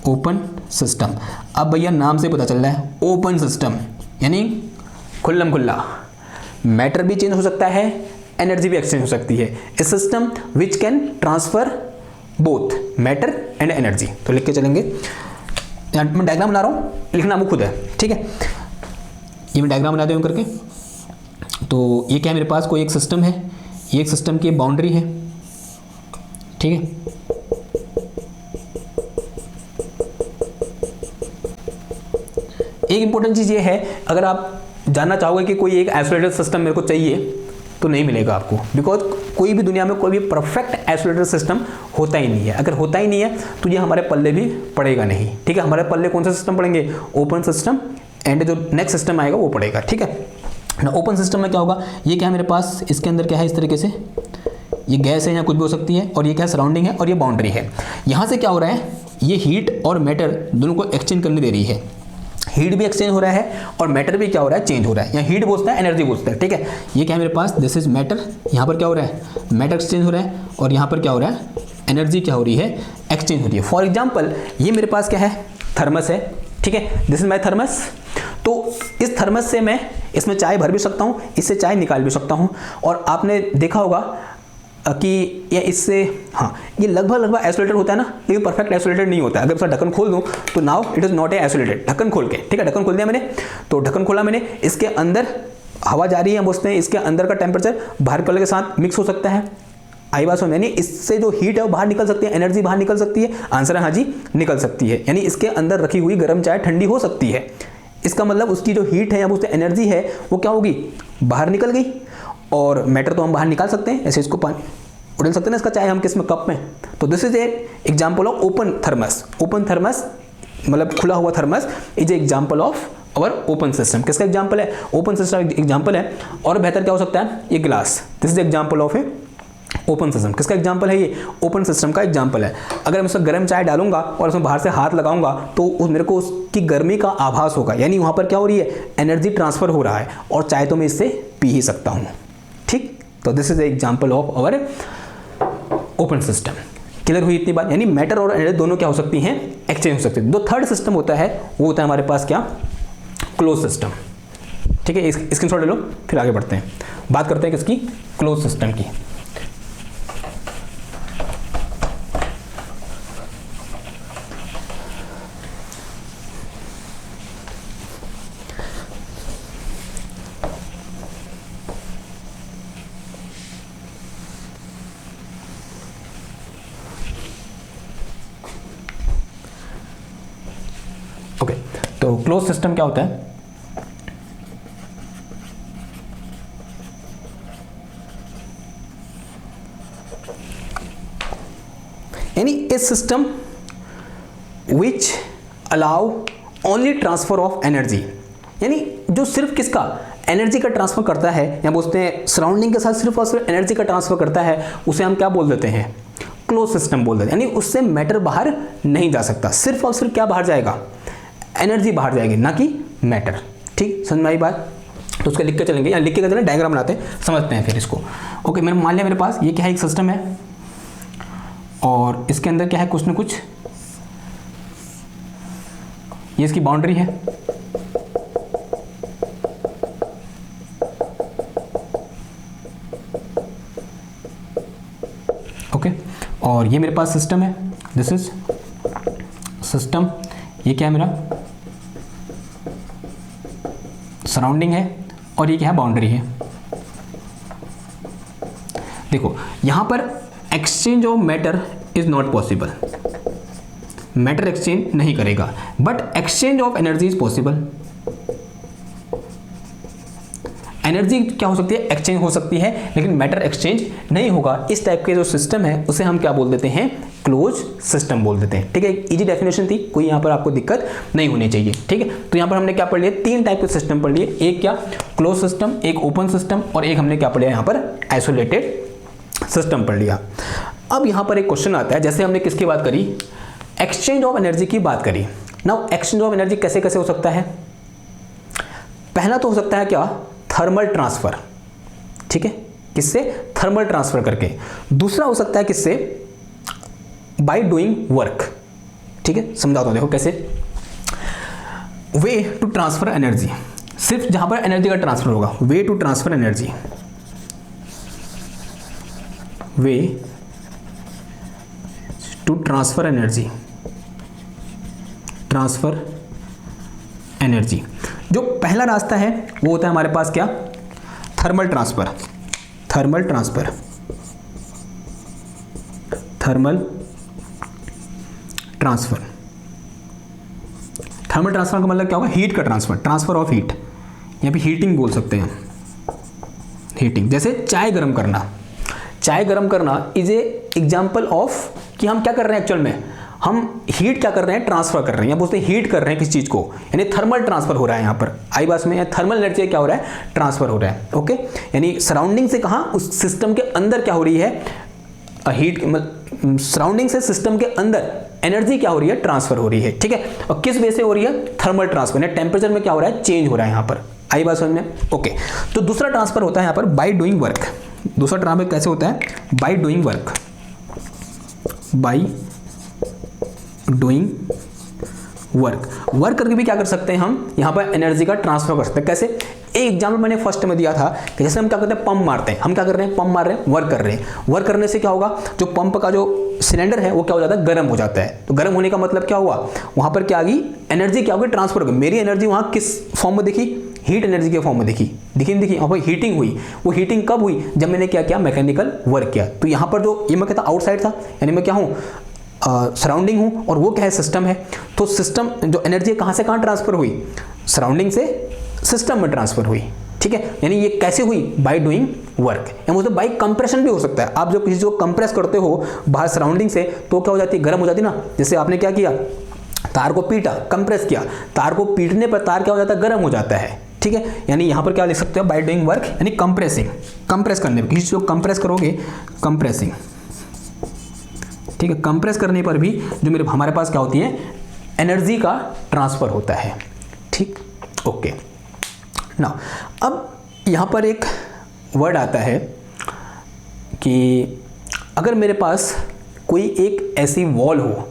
ओपन सिस्टम, अब भैया नाम से पता चल रहा है, ओपन सिस्टम यानी खुल्लम खुल्ला, मैटर भी चेंज हो सकता है, एनर्जी भी एक्सचेंज हो सकती है। A system which can transfer both matter and energy. तो लिख के चलेंगे, मैं डायग्राम बना रहा हूं, लिखना वो खुद है। ठीक है, ये मैं डायग्राम बना दूँ करके। तो ये क्या है, मेरे पास कोई एक सिस्टम है, ये एक सिस्टम की बाउंड्री है, ठीक है। एक इंपॉर्टेंट चीज़ ये है, अगर आप जानना चाहोगे कि कोई एक आइसोलेटेड सिस्टम मेरे को चाहिए तो नहीं मिलेगा आपको, बिकॉज कोई भी दुनिया में कोई भी परफेक्ट आइसोलेटेड सिस्टम होता ही नहीं है। अगर होता ही नहीं है तो ये हमारे पल्ले भी पड़ेगा नहीं, ठीक है। हमारे पल्ले कौन सा सिस्टम पड़ेंगे, ओपन सिस्टम, एंड जो नेक्स्ट सिस्टम आएगा वो पड़ेगा, ठीक है ना। ओपन सिस्टम में क्या होगा, ये क्या है मेरे पास, इसके अंदर क्या है, इस तरीके से ये गैस है या कुछ भी हो सकती है, और ये क्या सराउंडिंग है, और ये बाउंड्री है। यहाँ से क्या हो रहा है, ये हीट और मैटर दोनों को एक्सचेंज करने दे रही है। हीट भी एक्सचेंज हो रहा है और मैटर भी क्या हो रहा है, चेंज हो रहा है। यहाँ हीट बोलता है, एनर्जी बोलता है, ठीक है। ये क्या है मेरे पास, दिस इज मैटर, यहाँ पर क्या हो रहा है, मैटर एक्सचेंज हो रहा है, और यहाँ पर क्या हो रहा है, एनर्जी क्या हो रही है, एक्सचेंज हो रही है। फॉर एग्जाम्पल ये मेरे पास क्या है, थर्मस है, ठीक है, दिस इज माई थर्मस। तो इस थर्मस से मैं इसमें चाय भर भी सकता हूँ, इससे चाय निकाल भी सकता हूँ। और आपने देखा होगा कि ये इससे, हाँ, ये लगभग आइसोलेटेड होता है ना, लेकिन परफेक्ट आइसोलेटेड नहीं होता है। अगर इसका ढक्कन खोल दूँ तो now it is not a isolated. ढक्कन खोल के, ठीक है, ढक्कन खोल दिया मैंने, तो ढक्कन खोला मैंने, इसके अंदर हवा जा रही है, बोलते हैं इसके अंदर का टेम्परेचर बाहर कलर के साथ मिक्स हो सकता है। आई बात समझ, यानी इससे जो हीट है वो बाहर निकल सकती है, एनर्जी बाहर निकल सकती है। आंसर है हाँ जी, निकल सकती है। यानी इसके अंदर रखी हुई गर्म चाय ठंडी हो सकती है। इसका मतलब उसकी जो हीट है या उससे एनर्जी है वो क्या होगी, बाहर निकल गई। और मैटर तो हम बाहर निकाल सकते हैं, ऐसे इसको पानी उड़ेल सकते हैं ना इसका, चाहे हम किस में, कप में। तो this is a example of open thermos. Open thermos मतलब खुला हुआ thermos is a example of our open system. किसका एग्जाम्पल है, ओपन सिस्टम एग्जाम्पल है। और बेहतर क्या हो सकता है, ये glass, this is example of A open system. किसका एग्जाम्पल है, ये ओपन सिस्टम का एग्जाम्पल है। अगर मैं उसमें गर्म चाय डालूंगा और उसमें बाहर से हाथ लगाऊंगा तो मेरे को उसकी गर्मी का आभास होगा, यानी वहाँ पर क्या हो रही है, एनर्जी ट्रांसफर हो रहा है, और चाय तो मैं इससे पी ही सकता हूँ, ठीक। तो this is example of our open system. Clear हुई इतनी बात, यानी मैटर और एनर्जी दोनों क्या हो सकती हैं, एक्सचेंज हो सकती है। जो थर्ड सिस्टम होता है वो होता है हमारे पास क्या, क्लोज सिस्टम, ठीक है। स्क्रीनशॉट ले लो, फिर आगे बढ़ते हैं, बात करते हैं किसकी, क्लोज सिस्टम की। ओके, तो क्लोज सिस्टम क्या होता है, यानी a system which allow only transfer of energy, यानी जो सिर्फ किसका, एनर्जी का ट्रांसफर करता है, या बोलते हैं सराउंडिंग के साथ सिर्फ और सिर्फ एनर्जी का ट्रांसफर करता है, उसे हम क्या बोल देते हैं, क्लोज सिस्टम बोल देते हैं। यानी उससे मैटर बाहर नहीं जा सकता, सिर्फ और सिर्फ क्या बाहर जाएगा, एनर्जी बाहर जाएगी, ना कि मैटर, ठीक। समझ में आई बात, तो उसको लिख के चलेंगे, या लिख के चलेंगे, डायग्राम बनाते हैं, समझते हैं फिर इसको। ओके, मैंने मान लिया मेरे पास ये क्या है, एक सिस्टम है, और इसके अंदर क्या है, कुछ ना कुछ, ये इसकी बाउंड्री है, ओके, और ये मेरे पास सिस्टम है, दिस इज सिस्टम। ये क्या है मेरा, सराउंडिंग है, और ये क्या है, बाउंड्री है। देखो यहां पर exchange of matter is not possible, matter exchange नहीं करेगा, but exchange of energy is possible. Energy क्या हो सकती है, एक्सचेंज हो सकती है, लेकिन मैटर एक्सचेंज नहीं होगा। इस टाइप के जो सिस्टम है उसे हम क्या बोल देते हैं, क्लोज सिस्टम बोल देते हैं, ठीक है। इजी डेफिनेशन थी, कोई यहाँ पर आपको दिक्कत नहीं होनी चाहिए, ठीक है। तो यहाँ पर हमने क्या पढ़ लिया, तीन टाइप के सिस्टम पढ़ लिए, एक क्या, क्लोज सिस्टम, एक ओपन सिस्टम, और एक हमने क्या पढ़ लिया यहाँ पर, आइसोलेटेड सिस्टम पढ़ लिया। अब यहाँ पर एक क्वेश्चन आता है, जैसे हमने किसकी बात करी, एक्सचेंज ऑफ एनर्जी की बात करी। नाउ एक्सचेंज ऑफ एनर्जी कैसे कैसे हो सकता है, पहला तो हो सकता है क्या, थर्मल ट्रांसफर, ठीक है, किससे, थर्मल ट्रांसफर करके। दूसरा हो सकता है किससे, बाय डूइंग वर्क, ठीक है। समझाता हूं, देखो कैसे, वे टू ट्रांसफर एनर्जी, सिर्फ जहां पर एनर्जी का ट्रांसफर होगा, way to transfer energy, way to transfer energy, transfer energy. जो पहला रास्ता है वो होता है हमारे पास क्या, thermal transfer. Thermal transfer, thermal transfer, thermal transfer का मतलब क्या होगा, हीट का ट्रांसफर, ट्रांसफर ऑफ हीट, यहाँ पे हीटिंग बोल सकते हैं, हीटिंग। जैसे चाय गर्म करना, चाय गर्म करना इज ए एग्जाम्पल ऑफ कि हम क्या कर रहे हैं, एक्चुअल में हम हीट क्या कर रहे हैं, ट्रांसफर कर रहे हैं, या बोलते हैं हीट कर रहे हैं किसी चीज को, यानी थर्मल ट्रांसफर हो रहा है यहाँ पर। आई बात में थर्मल एनर्जी क्या हो रहा है, ट्रांसफर हो रहा है। ओके, यानी सराउंडिंग से कहाँ, उस सिस्टम के अंदर क्या हो रही है, हीट, सराउंडिंग से सिस्टम के अंदर एनर्जी क्या हो रही है, ट्रांसफर हो रही है। ठीक है, और किस वजह से हो रही है, थर्मल ट्रांसफर, यानी टेम्परेचर में क्या हो रहा है, चेंज हो रहा है यहाँ पर। आई बात समझ में। ओके, तो दूसरा ट्रांसफर होता है यहाँ पर बाय डूइंग वर्क। दूसरा ट्रांसफर कैसे होता है, by doing work, by doing work. Work करके भी क्या कर सकते हैं हम, यहाँ पर एनर्जी का ट्रांसफर कर सकते हैं। कैसे, एक एग्जाम्पल मैंने फर्स्ट में दिया था कि जैसे हम क्या करते हैं, पंप मारते हैं, हम क्या कर रहे हैं, पंप मार रहे हैं, वर्क कर रहे हैं। वर्क करने से क्या होगा, जो पंप का जो सिलेंडर है वो क्या हो जाता है, गर्म हो जाता है। तो गर्म होने का मतलब क्या हुआ, वहां पर क्या आ गई, एनर्जी क्या होगी, ट्रांसफर हो गई। मेरी एनर्जी वहां किस फॉर्म में दिखी, हीट एनर्जी के फॉर्म में दिखी, दिखी वहां पर हीटिंग हुई। वो हीटिंग कब हुई, जब मैंने क्या किया, मैकेनिकल वर्क किया। तो यहाँ पर जो ये मैं कहता आउटसाइड था, यानी मैं क्या हूँ, सराउंडिंग हूं, और वो क्या है, सिस्टम है। तो सिस्टम जो एनर्जी कहां से कहां ट्रांसफर हुई, सराउंडिंग से सिस्टम में ट्रांसफर हुई। ठीक है, यानी ये कैसे हुई, बाय डूइंग वर्क, या मतलब बाय कंप्रेशन भी हो सकता है। आप जब किसी को कंप्रेस करते हो बाहर सराउंडिंग से, तो क्या हो जाती है, गर्म हो जाती है ना। जैसे आपने क्या किया, तार को पीटा, कंप्रेस किया, तार को पीटने पर तार क्या हो जाता है, गर्म हो जाता है। ठीक है, यानी यहां पर क्या लिख सकते हो, बाय डूइंग वर्क, यानी कंप्रेसिंग, कंप्रेस करने पर, किसी चीज को कंप्रेस करोगे, कंप्रेसिंग। ठीक है, कंप्रेस करने पर भी जो मेरे हमारे पास क्या होती है, एनर्जी का ट्रांसफर होता है। ठीक, ओके। ना अब यहां पर एक वर्ड आता है कि अगर मेरे पास कोई एक ऐसी वॉल हो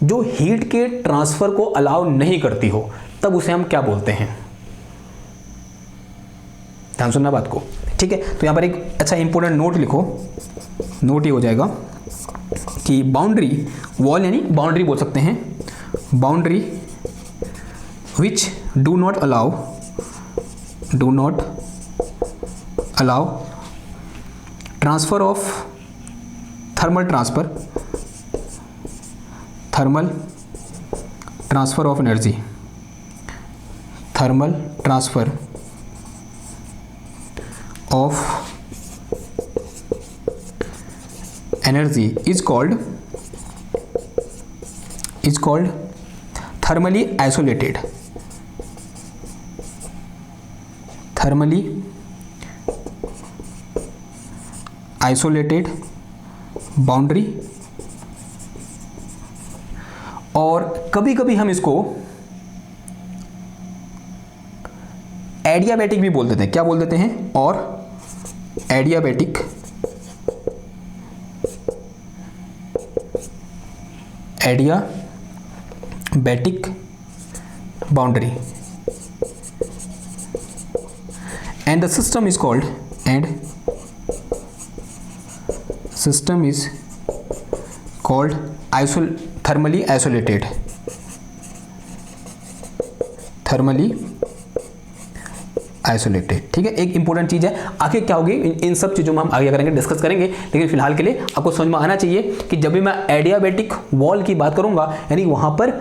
जो हीट के ट्रांसफर को अलाउ नहीं करती हो, तब उसे हम क्या बोलते हैं। ध्यान सुनना बात को। ठीक है, तो यहां पर एक अच्छा इंपॉर्टेंट नोट लिखो, नोट ये हो जाएगा कि बाउंड्री, वॉल यानी बाउंड्री बोल सकते हैं, boundary which do not allow transfer of thermal transfer of energy, thermal transfer of energy is called thermally isolated, thermally isolated boundary. और कभी कभी हम इसको एडियाबैटिक भी बोल देते हैं। क्या बोल देते हैं, और adiabatic, adiabatic boundary, and the system is called thermally isolated, ठीक है, एक इंपॉर्टेंट चीज है। आखिर क्या होगी, इन सब चीजों में हम आगे करेंगे, डिस्कस करेंगे, लेकिन फिलहाल के लिए आपको समझ में आना चाहिए कि जब भी मैं एडियाबैटिक वॉल की बात करूंगा, यानी वहां पर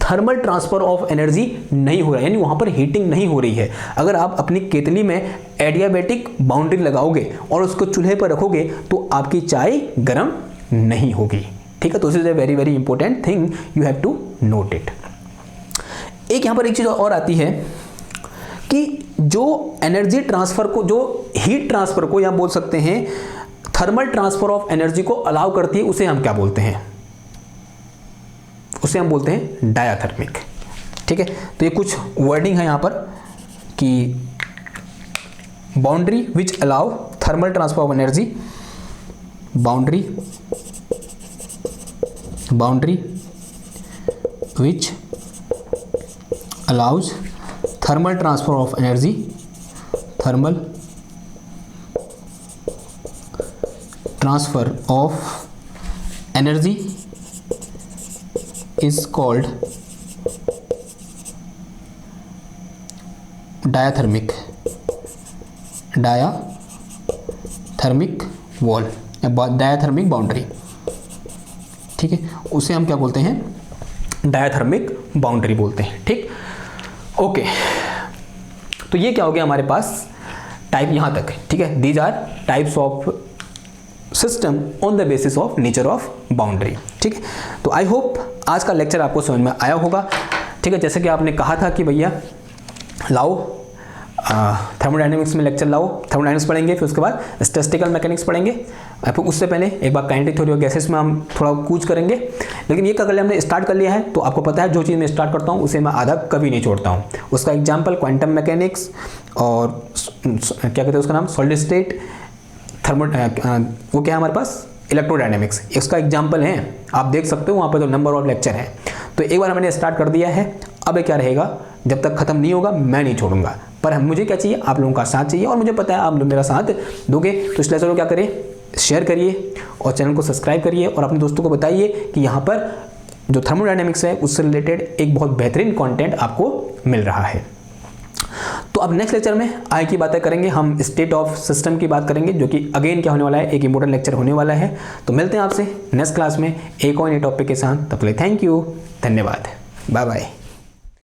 थर्मल ट्रांसफर ऑफ एनर्जी नहीं हो रहा है, यानी वहां पर हीटिंग नहीं हो रही है। अगर आप अपनी केतली में एडियाबैटिक बाउंड्री लगाओगे और उसको चूल्हे पर रखोगे तो आपकी चाय गर्म नहीं होगी। ठीक है, तो this is a very very important thing, you have to note it. एक यहां पर एक चीज और आती है कि जो एनर्जी ट्रांसफर को, जो हीट ट्रांसफर को, या बोल सकते हैं थर्मल ट्रांसफर ऑफ एनर्जी को अलाउ करती है, उसे हम क्या बोलते हैं, उसे हम बोलते हैं डायाथर्मिक। ठीक है, तो ये कुछ वर्डिंग है यहां पर कि boundary which allow thermal transfer of energy, boundary which allows thermal transfer of energy, thermal transfer of energy is called diathermic wall या डायाथर्मिक बाउंड्री, ठीक है, उसे हम क्या बोलते हैं, डायाथर्मिक बाउंड्री बोलते हैं, ठीक। ओके, तो ये क्या हो गया हमारे पास टाइप यहाँ तक, ठीक है। These are types of system on the basis of nature of boundary, ठीक है। तो आई होप आज का लेक्चर आपको समझ में आया होगा, ठीक है। जैसे कि आपने कहा था कि भैया लाओ थर्मोडायनेमिक्स में लेक्चर लाओ, थर्मोडायनेमिक्स पढ़ेंगे, फिर उसके बाद स्टैटिस्टिकल मैकेनिक्स पढ़ेंगे, फिर उससे पहले एक बार काइनेटिक थ्योरी ऑफ गैसेस में हम थोड़ा कूच करेंगे। लेकिन ये अगर हमने स्टार्ट कर लिया है तो आपको पता है जो चीज़ मैं स्टार्ट करता हूँ उसे मैं आधा कभी नहीं छोड़ता हूँ। उसका एग्जाम्पल क्वांटम मैकेनिक्स और क्या कहते हैं उसका नाम, सॉलिड स्टेट थर्मो, वो क्या है हमारे पास, इलेक्ट्रोडायनेमिक्स, इसका एग्जाम्पल है, आप देख सकते हो वहाँ पर जो नंबर ऑफ लेक्चर है। तो एक बार मैंने स्टार्ट कर दिया है, अब क्या रहेगा, जब तक खत्म नहीं होगा मैं नहीं छोड़ूंगा। पर मुझे क्या चाहिए, आप लोगों का साथ चाहिए, और मुझे पता है आप लोग मेरा साथ दोगे। तो इसलिए चलो क्या करें, शेयर करिए और चैनल को सब्सक्राइब करिए और अपने दोस्तों को बताइए कि यहाँ पर जो थर्मोडायनेमिक्स है उससे रिलेटेड एक बहुत बेहतरीन कंटेंट आपको मिल रहा है। तो अब नेक्स्ट लेक्चर में आगे की बातें करेंगे, हम स्टेट ऑफ सिस्टम की बात करेंगे, जो कि अगेन क्या होने वाला है, एक इंपॉर्टेंट लेक्चर होने वाला है। तो मिलते हैं आपसे नेक्स्ट क्लास में एक और नए टॉपिक के साथ, तब तक थैंक यू, धन्यवाद, बाय बाय।